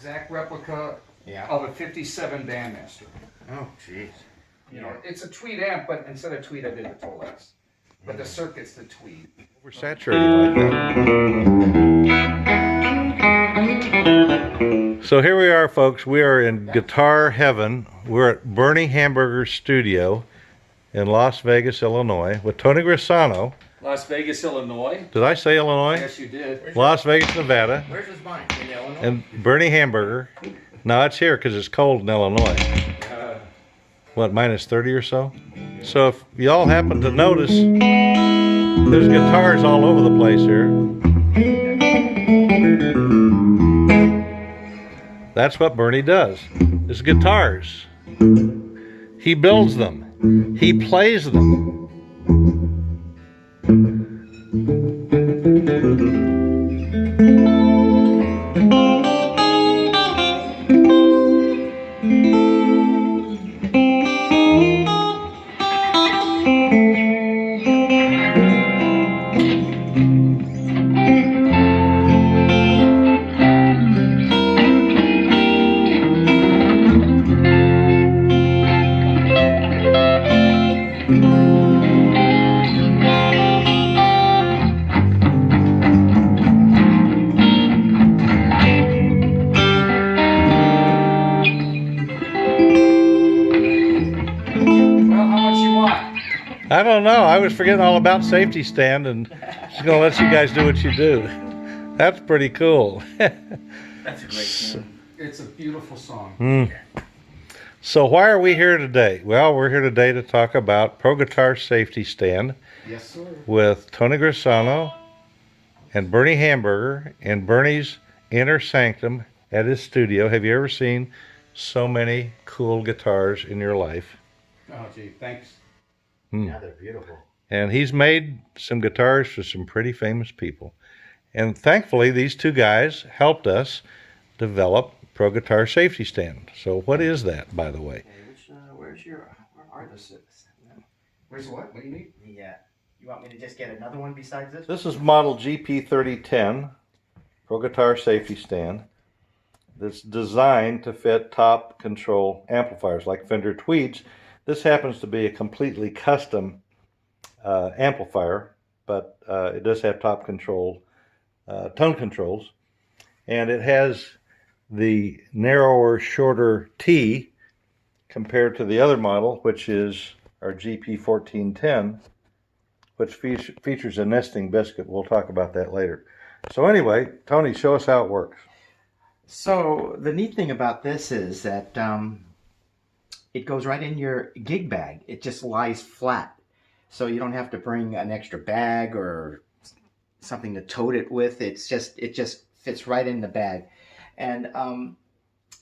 exact replica Yeah. of a 57 Bandmaster. Oh, jeez. You know, it's a tweed amp, but instead of tweed, I did the Tolex. But the circuit's the tweed. Oversaturated like that. So here we are, folks. We are in guitar heaven. We're at Bernie Hamburger's studio in Las Vegas, Illinois, with Tony Grassano. Las Vegas, Illinois. Did I say Illinois? Yes, you did. Las Vegas, Nevada. Where's his mine? In Illinois? And Bernie Hamburger. No, it's here because it's cold in Illinois. What, minus 30 or so? So if y'all happen to notice, there's guitars all over the place here. That's what Bernie does. It's guitars. He builds them. He plays them. I don't know. I was forgetting all about safety stand and just gonna let you guys do what you do. That's pretty cool. That's a great song. It's a beautiful song. So why are we here today? Well, we're here today to talk about Pro Guitar Safety Stand Yes, sir. with Tony Grassano and Bernie Hamburger in Bernie's inner sanctum at his studio. Have you ever seen so many cool guitars in your life? Oh, gee, thanks. Yeah, they're beautiful. And he's made some guitars for some pretty famous people. And thankfully, these two guys helped us develop Pro Guitar Safety Stand. So what is that, by the way? Where are the six? Where's what? What do you need? Yeah. You want me to just get another one besides this? This is model GP3010 Pro Guitar Safety Stand that's designed to fit top control amplifiers like Fender Tweeds. This happens to be a completely custom amplifier, but it does have top control, tone controls, and it has the narrower, shorter T compared to the other model, which is our GP1410, which features a nesting biscuit. We'll talk about that later. So anyway, Tony, show us how it works. So the neat thing about this is that it goes right in your gig bag. It just lies flat. So you don't have to bring an extra bag or something to tote it with. It just fits right in the bag. And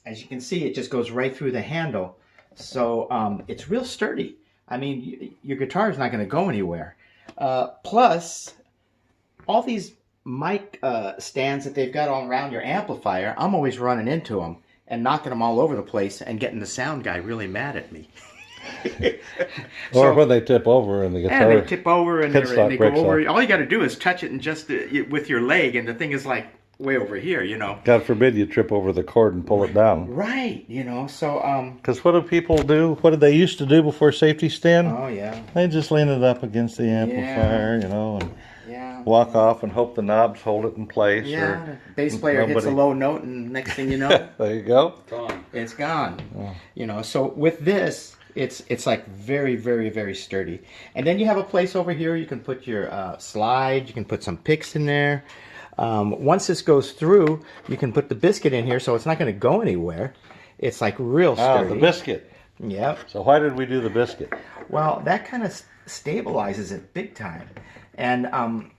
as you can see, it just goes right through the handle. So it's real sturdy. I mean, your guitar is not going to go anywhere. Plus, all these mic stands that they've got all around your amplifier, I'm always running into them and knocking them all over the place and getting the sound guy really mad at me. Or when they tip over and the guitar. And they tip over and they go over. Off. All you got to do is touch it and just with your leg, and the thing is like way over here, you know. God forbid you trip over the cord and pull it down. Right, you know. So because what do people do? What did they used to do before safety stand? Oh yeah. They just lean it up against the amplifier, you know, and walk off and hope the knobs hold it in place. Yeah, or the bass player hits a low note, and next thing you know, there you go. Gone. It's gone. Oh. You know. So with this, it's like very, very, very sturdy. And then you have a place over here. You can put your slide. You can put some picks in there. Once this goes through, you can put the biscuit in here, so it's not going to go anywhere. It's like real sturdy. Ah, the biscuit. Yep. So why did we do the biscuit? Well, that kind of stabilizes it big time. And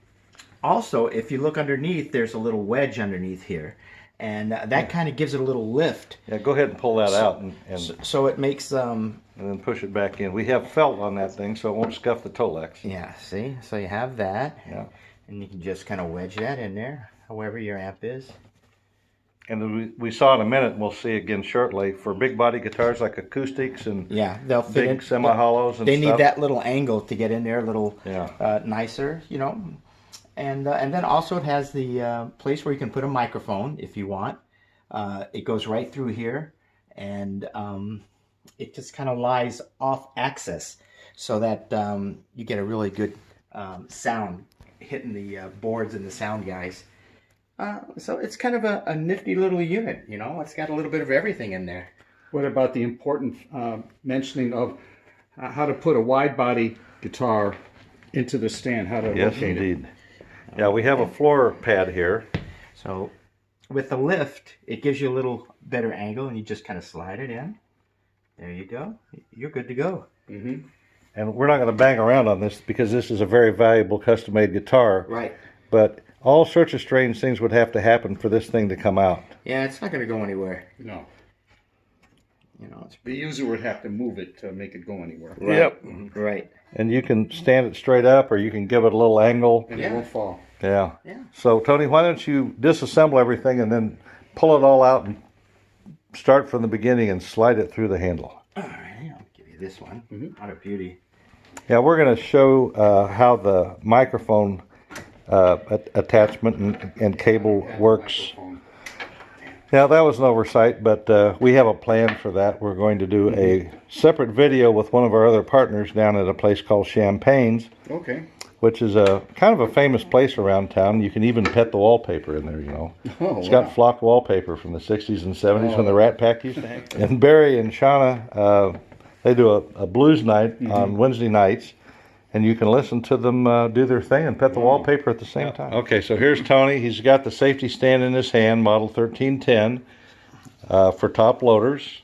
also, if you look underneath, there's a little wedge underneath here. And that kind of gives it a little lift. Yeah, go ahead and pull that out and So it makes... and then push it back in. We have felt on that thing, so it won't scuff the Tolex. Yeah, see? So you have that. Yeah. And you can just kind of wedge that in there, however your amp is. And then we saw in a minute, and we'll see again shortly, for big body guitars like acoustics and they'll fit big in. semi-hollows and They stuff. need that little angle to get in there, a little nicer, you know. And then also it has the place where you can put a microphone if you want. It goes right through here, and it just kind of lies off axis so that you get a really good sound hitting the boards and the sound guys. So it's kind of a nifty little unit, you know. It's got a little bit of everything in there. What about the important mentioning of how to put a wide body guitar into the stand? How to Yes, locate indeed. Yeah, we have a floor pad here. So with the lift, it gives you a little better angle, and you just kind of slide it in. There you go. You're good to go. Mm-hmm. And we're not going to bang around on this because this is a very valuable custom-made guitar. Right. But all sorts of strange things would have to happen for this thing to come out. Yeah, it's not going to go anywhere. No. You know, it's The user would have to move it to make it go anywhere. right. Yep. Right. And you can stand it straight up, or you can give it a little angle. And Yeah. it won't fall. Yeah. Yeah. So, Tony, why don't you disassemble everything and then pull it all out and start from the beginning and slide it through the handle. All right, I'll give you this one. What a beauty. Yeah, we're going to show how the microphone attachment and cable works. Now, that was an oversight, but we have a plan for that. We're going to do a separate video with one of our other partners down at a place called Champagne's, Okay. which is a kind of a famous place around town. You can even pet the wallpaper in there, you know. Oh, It's wow. got flocked wallpaper from the 60s and 70s when the Rat Pack used to hang. And Barry and Shauna, they do a blues night on Wednesday nights, and you can listen to them do their thing and pet the wallpaper at the same time. Okay, so here's Tony. He's got the safety stand in his hand, model 1310, for top loaders.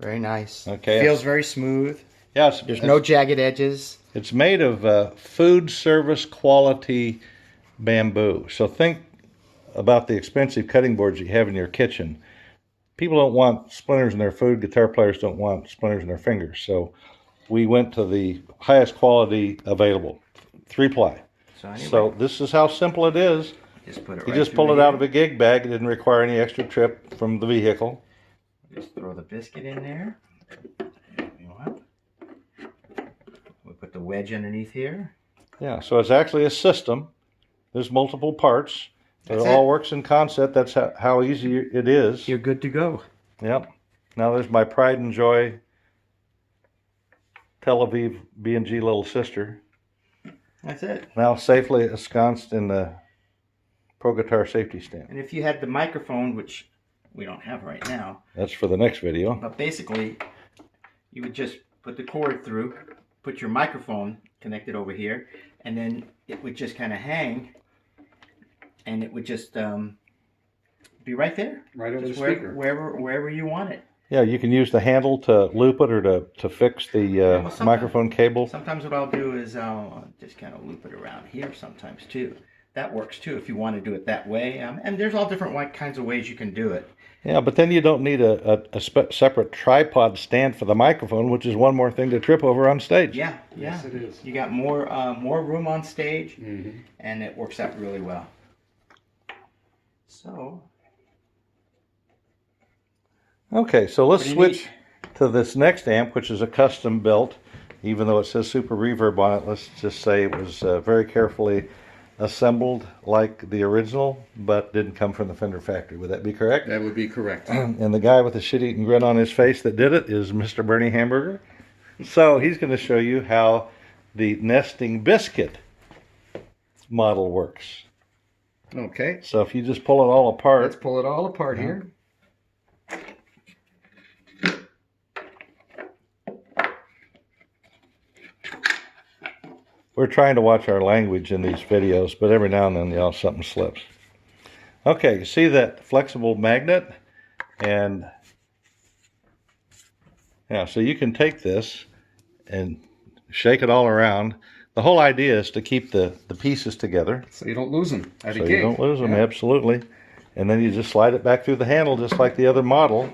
Very nice. Okay. Feels very smooth. Yes, There's no jagged edges. it's made of food service quality bamboo. So think about the expensive cutting boards you have in your kitchen. People don't want splinters in their food. Guitar players don't want splinters in their fingers. So we went to the highest quality available, 3-ply. So anyway, So this is how simple it is. just put it You right just through pull it here. out of a gig bag. It didn't require any extra trip from the vehicle. Just throw the biscuit in there. You know what? We put the wedge underneath here. Yeah, so it's actually a system. There's multiple parts. That's It all it. works in concept. That's how easy it is. You're good to go. Yep. Now there's my pride and joy Tel Aviv B&G little sister. That's it. Now safely ensconced in the Pro Guitar safety stand. And if you had the microphone, which we don't have right now, That's for the next video. but basically you would just put the cord through, put your microphone connected over here, and then it would just kind of hang, and it would just be right there. Right over the Just speaker. wherever you want it. Yeah, you can use the handle to loop it or to fix the well, sometimes- microphone cable. Sometimes what I'll do is I'll just kind of loop it around here sometimes too. That works too if you want to do it that way. And there's all different kinds of ways you can do it. Yeah, but then you don't need a separate tripod stand for the microphone, which is one more thing to trip over on stage. Yeah, Yes, it is. You got more room on stage, Mm-hmm. and it works out really well. So, Okay, so let's Pretty switch neat. to this next amp, which is a custom built. Even though it says Super Reverb on it, let's just say it was very carefully assembled like the original, but didn't come from the Fender factory. Would that be correct? That would be correct. And the guy with the shit-eating grin on his face that did it is Mr. Bernie Hamburger. So he's going to show you how the nesting biscuit model works. Okay. So if you just pull it all apart, Let's pull it all apart here. we're trying to watch our language in these videos, but every now and then, something slips. Okay, you see that flexible magnet? And yeah, so you can take this and shake it all around. The whole idea is to keep the pieces together. So you don't lose them at So a you gig. don't lose them, Yeah. absolutely. And then you just slide it back through the handle just like the other model.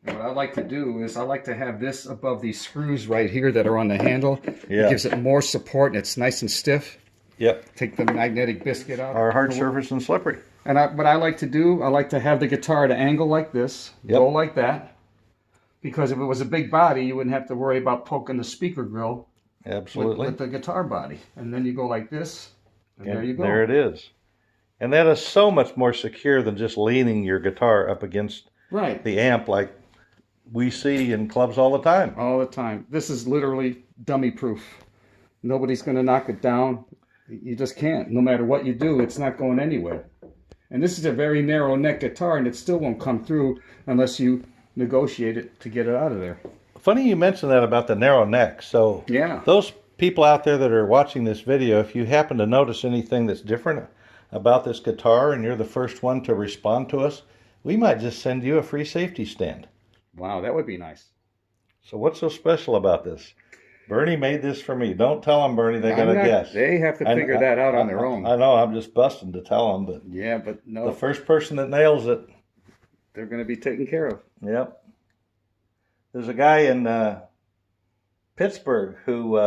And what I like to do is I like to have this above these screws right here that are on the handle. Yeah. It gives it more support and it's nice and stiff. Yep. Take the magnetic biscuit out. Are hard surface and slippery. And what I like to do, I like to have the guitar at an angle like this, Yep. go like that. Because if it was a big body, you wouldn't have to worry about poking the speaker grill Absolutely. with the guitar body. And then you go like this, and there And you go. there it is. And that is so much more secure than just leaning your guitar up against Right. the amp like we see in clubs all the time. All the time. This is literally dummy proof. Nobody's going to knock it down. You just can't. No matter what you do, it's not going anywhere. And this is a very narrow neck guitar, and it still won't come through unless you negotiate it to get it out of there. Funny you mentioned that about the narrow neck. So Yeah. those people out there that are watching this video, if you happen to notice anything that's different about this guitar and you're the first one to respond to us, we might just send you a free safety stand. Wow, that would be nice. So what's so special about this? Bernie made this for me. Don't tell them, Bernie. They got to guess. They have to figure that out on their own. I know. I'm just busting to tell them, but Yeah, but no, the first person that nails it, they're going to be taken care of. yep. There's a guy in Pittsburgh who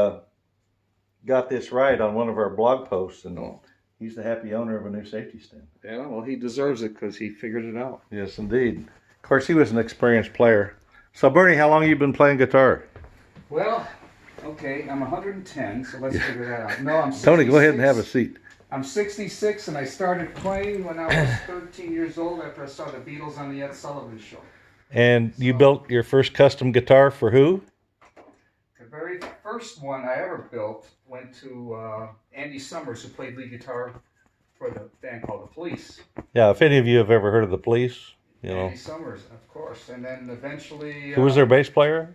got this right on one of our blog posts, and he's the happy owner of a new safety stand. Yeah, well, he deserves it because he figured it out. Yes, indeed. Of course, he was an experienced player. So, Bernie, how long have you been playing guitar? Well, okay, I'm 110, so let's figure that out. No, I'm 66. Tony, go ahead and have a seat. I'm 66, and I started playing when I was 13 years old after I saw the Beatles on the Ed Sullivan Show. And you built your first custom guitar for who? The very first one I ever built went to Andy Summers, who played lead guitar for the band called The Police. Yeah, if any of you have ever heard of The Police, you know. Andy Summers, of course. And then eventually... Who was their bass player?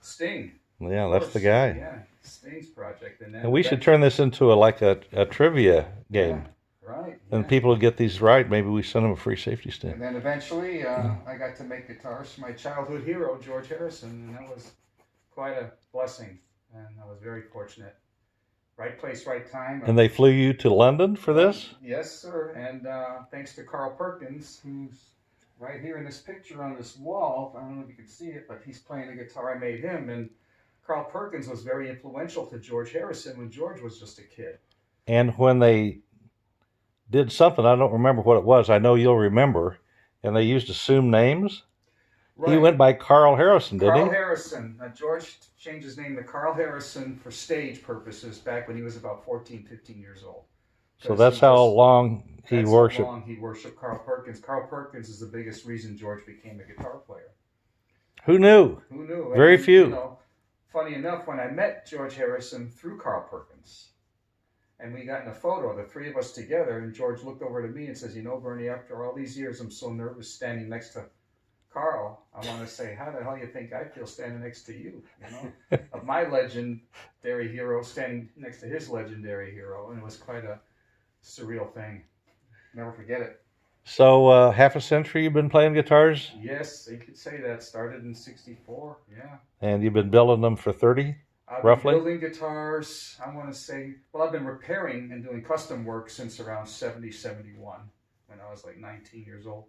Sting. Yeah, Of that's course. the guy. Yeah, Sting's project. And, then And we should turn this into a trivia game. Right. And yeah. people who get these right, maybe we send them a free safety And stand. then eventually, I got to make guitars for my childhood hero, George Harrison, and that was quite a blessing. And I was very fortunate. Right place, right time. And they flew you to London for this? Yes, sir. And thanks to Carl Perkins, who's right here in this picture on this wall. I don't know if you can see it, but he's playing the guitar I made him. And Carl Perkins was very influential to George Harrison when George was just a kid. And when they did something, I don't remember what it was. I know you'll remember. And they used assumed names. He went by Carl Harrison, didn't Carl he? Harrison. George changed his name to Carl Harrison for stage purposes back when he was about 14, 15 years old. So that's how long he That's worshipped. how long he worshipped Carl Perkins. Carl Perkins is the biggest reason George became a guitar player. Who knew? Who knew? Very And, few. You know, funny enough, when I met George Harrison through Carl Perkins, and we got in a photo, the three of us together, and George looked over to me and says, "You know, Bernie, after all these years, I'm so nervous standing next to Carl. I want to say, how the hell you think I feel standing next to you? You know, of my legendary hero standing next to his legendary hero." And it was quite a surreal thing. Never forget it. So half a century you've been playing guitars? Yes, you could say that. Started in '64. Yeah. And you've been building them for 30? I've Roughly? been building guitars, I want to say, well, I've been repairing and doing custom work since around 70, 71, when I was like 19 years old.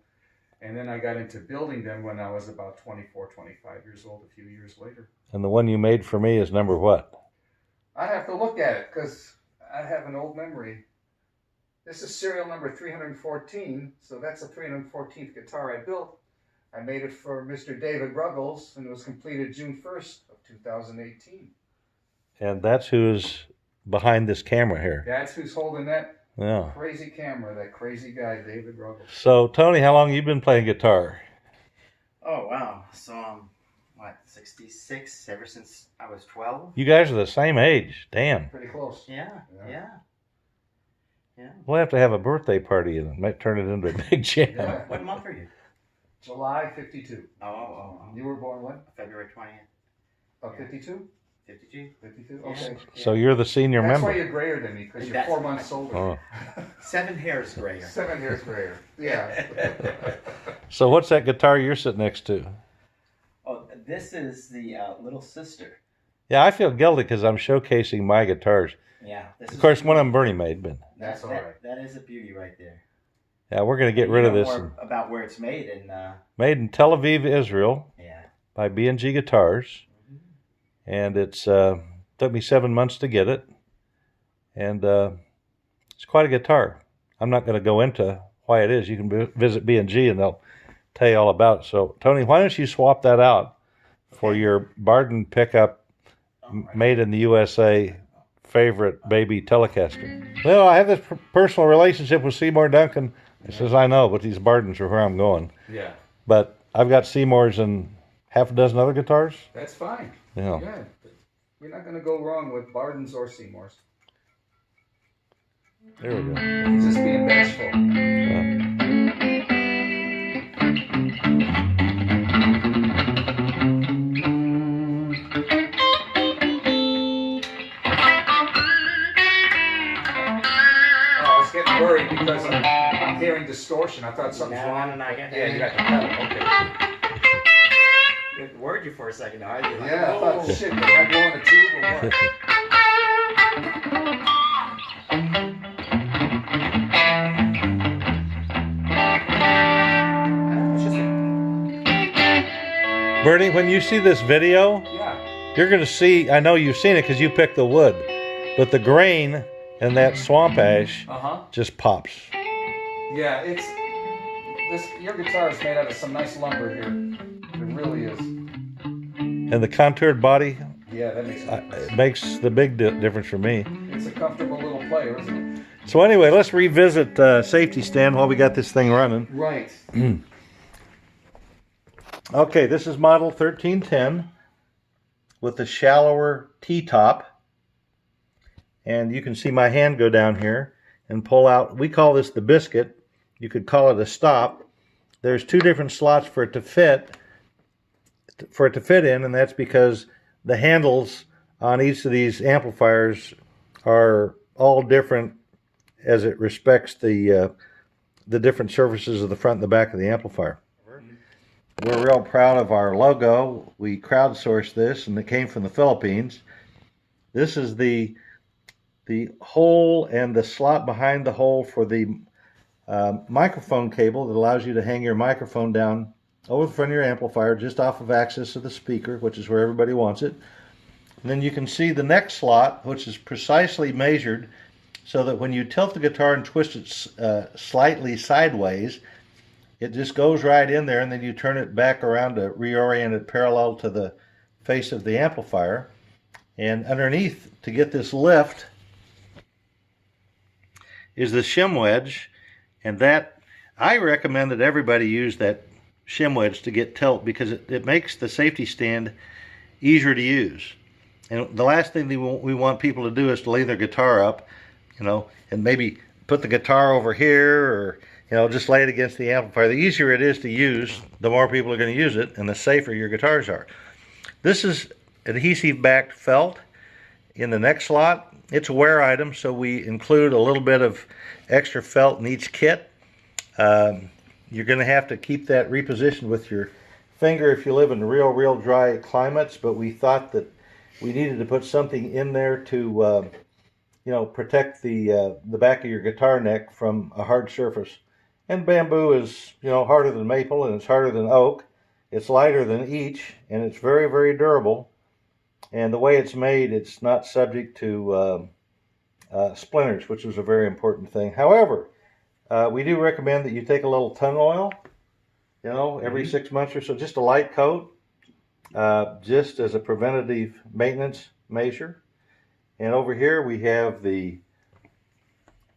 And then I got into building them when I was about 24, 25 years old, a few years later. And the one you made for me is number what? I have to look at it because I have an old memory. This is serial number 314, so that's the 314th guitar I built. I made it for Mr. David Ruggles, and it was completed June 1st of 2018. And that's who's behind this camera here. That's who's holding that Yeah. crazy camera, that crazy guy, David Ruggles. So, Tony, how long have you been playing guitar? Oh, wow. So, 66, ever since I was 12? You guys are the same age. Damn. Pretty close. Yeah. We'll have to have a birthday party and might turn it into a big jam. Yeah. What month are you? July 52. Oh. You were born when? February 20th. Oh, 52? 52? 52? Yeah. Okay. So you're the senior That's why member. you're grayer than me, because you're That's 4 months older. Oh. 7 hairs grayer. 7 years grayer. Yeah. So what's that guitar you're sitting next to? Oh, this is the little sister. Yeah, I feel guilty because I'm showcasing my guitars. Yeah. This Of course, one of them Bernie made, but That's all right. That is a beauty right there. yeah, we're going to get rid of this. More about where it's made and Made in Tel Aviv, Israel, yeah. by B&G Guitars. And it's took me 7 months to get it. And it's quite a guitar. I'm not going to go into why it is. You can visit B&G and they'll tell you all about it. So, Tony, why don't you swap that out for your Barden pickup made in the USA favorite baby Telecaster. Well, I have this personal relationship with Seymour Duncan. He says, I know, but these Bardens are where I'm going. Yeah. But I've got Seymours and half a dozen other guitars. That's fine. Yeah. Yeah. You're not going to go wrong with Bardens or Seymours. There we go. He's just being bashful. Yeah. I was getting worried because I'm hearing distortion. I thought something's wrong. No, I got that. Yeah, you got the pedal. Okay. Worried you for a second. Now, Yeah, I thought, shit, am I blowing a tube or what? Bernie, when you see this video, Yeah. you're going to see, I know you've seen it because you picked the wood, but the grain and that swamp ash just pops. Yeah, your guitar is made out of some nice lumber here. It really is. And the contoured body, Yeah, that makes sense. it makes the big difference for me. It's a comfortable little player, isn't it? So anyway, let's revisit safety stand while we got this thing running. Right. Okay, this is model 1310 with the shallower T-top. And you can see my hand go down here and pull out, we call this the biscuit. You could call it a stop. There's two different slots for it to fit in, and that's because the handles on each of these amplifiers are all different as it respects the different surfaces of the front and the back of the amplifier. We're real proud of our logo. We crowdsourced this, and it came from the Philippines. This is the hole and the slot behind the hole for the microphone cable that allows you to hang your microphone down over the front of your amplifier, just off of axis of the speaker, which is where everybody wants it. And then you can see the neck slot, which is precisely measured so that when you tilt the guitar and twist it slightly sideways, it just goes right in there, and then you turn it back around to reorient it parallel to the face of the amplifier. And underneath, to get this lift, is the shim wedge, and that I recommend that everybody use that shim wedge to get tilt because it makes the safety stand easier to use. And the last thing we want people to do is to lay their guitar up, and maybe put the guitar over here, or just lay it against the amplifier. The easier it is to use, the more people are going to use it, and the safer your guitars are. This is adhesive-backed felt in the neck slot. It's a wear item, so we include a little bit of extra felt in each kit. You're going to have to keep that repositioned with your finger if you live in real dry climates, but we thought that we needed to put something in there to protect the back of your guitar neck from a hard surface. And bamboo is, harder than maple, and it's harder than oak. It's lighter than each, and it's very, very durable. And the way it's made, it's not subject to splinters, which is a very important thing. However, we do recommend that you take a little tung oil, every 6 months or so, just a light coat, just as a preventative maintenance measure. And over here we have the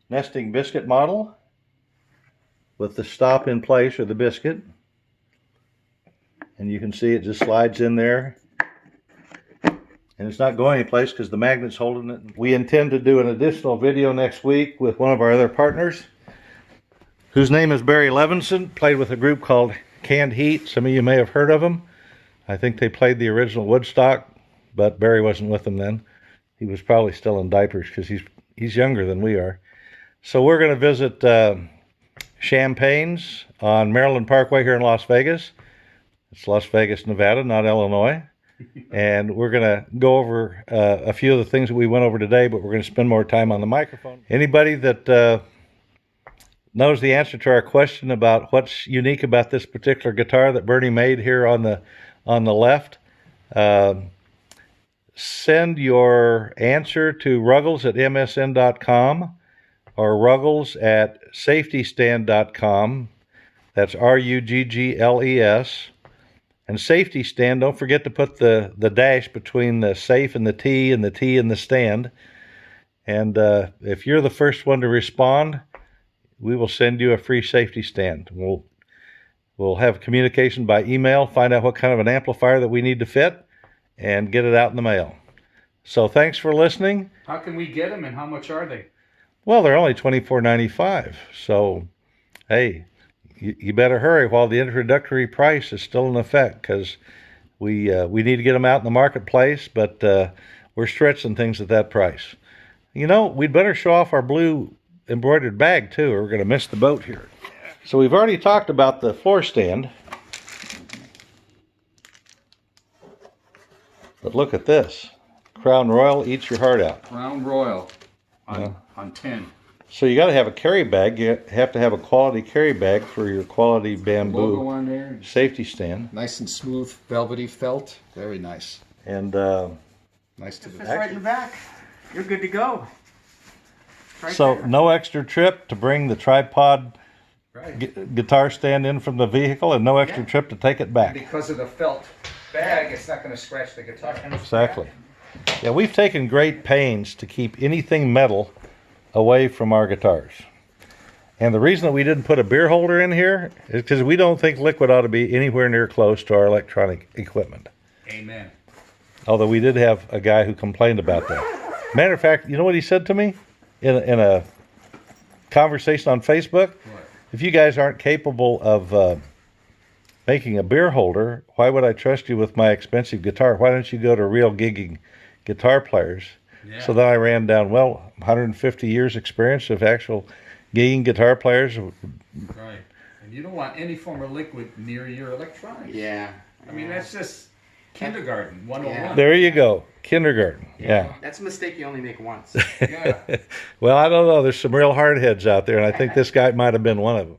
nesting biscuit model with the stop in place, or the biscuit. And you can see it just slides in there. And it's not going anyplace because the magnet's holding it. We intend to do an additional video next week with one of our other partners, whose name is Barry Levinson, played with a group called Canned Heat. Some of you may have heard of them. I think they played the original Woodstock, but Barry wasn't with them then. He was probably still in diapers because he's younger than we are. So we're going to visit Champagne's on Maryland Parkway here in Las Vegas. It's Las Vegas, Nevada, not Illinois. And we're going to go over a few of the things that we went over today, but we're going to spend more time on the microphone. Anybody that knows the answer to our question about what's unique about this particular guitar that Bernie made here on the left, send your answer to ruggles@msn.com or ruggles@safetystand.com. That's RUGGLES. And safety stand, don't forget to put the dash between the safe and the T and the stand. And if you're the first one to respond, we will send you a free safety stand. We'll have communication by email, find out what kind of an amplifier that we need to fit, and get it out in the mail. So thanks for listening. How can we get them, and how much are they? Well, they're only $24.95. So, hey, you better hurry while the introductory price is still in effect, because we need to get them out in the marketplace, but we're stretching things at that price. You know, we'd better show off our blue embroidered bag too, or we're going to miss the boat here. So we've already talked about the floor stand. But look at this. Crown Royal eats your heart out. Crown Royal on tin. So you got to have a carry bag. You have to have a quality carry bag for your quality Logo bamboo on there. safety stand. Nice and smooth, velvety felt. Very nice. And Nice to the It's right in the back. You're good to go. Right so there. no extra trip to bring the tripod right. guitar stand in from the vehicle, and no extra trip to take it back. Because of the felt bag, it's not going to scratch the guitar. Exactly. Yeah, we've taken great pains to keep anything metal away from our guitars. And the reason that we didn't put a beer holder in here is because we don't think liquid ought to be anywhere near close to our electronic equipment. Amen. Although we did have a guy who complained about that. Matter of fact, you know what he said to me in a conversation on Facebook? What? If you guys aren't capable of making a beer holder, why would I trust you with my expensive guitar? Why don't you go to real gigging guitar players? Yeah. So then I ran down, 150 years experience of actual gigging guitar players. Right. And you don't want any form of liquid near your electronics. Yeah. I mean, that's just kindergarten 101. Yeah. There you go, kindergarten. Yeah. That's a mistake you only make once. Yeah. Well, I don't know. There's some real hardheads out there, and I think this guy might have been one of them.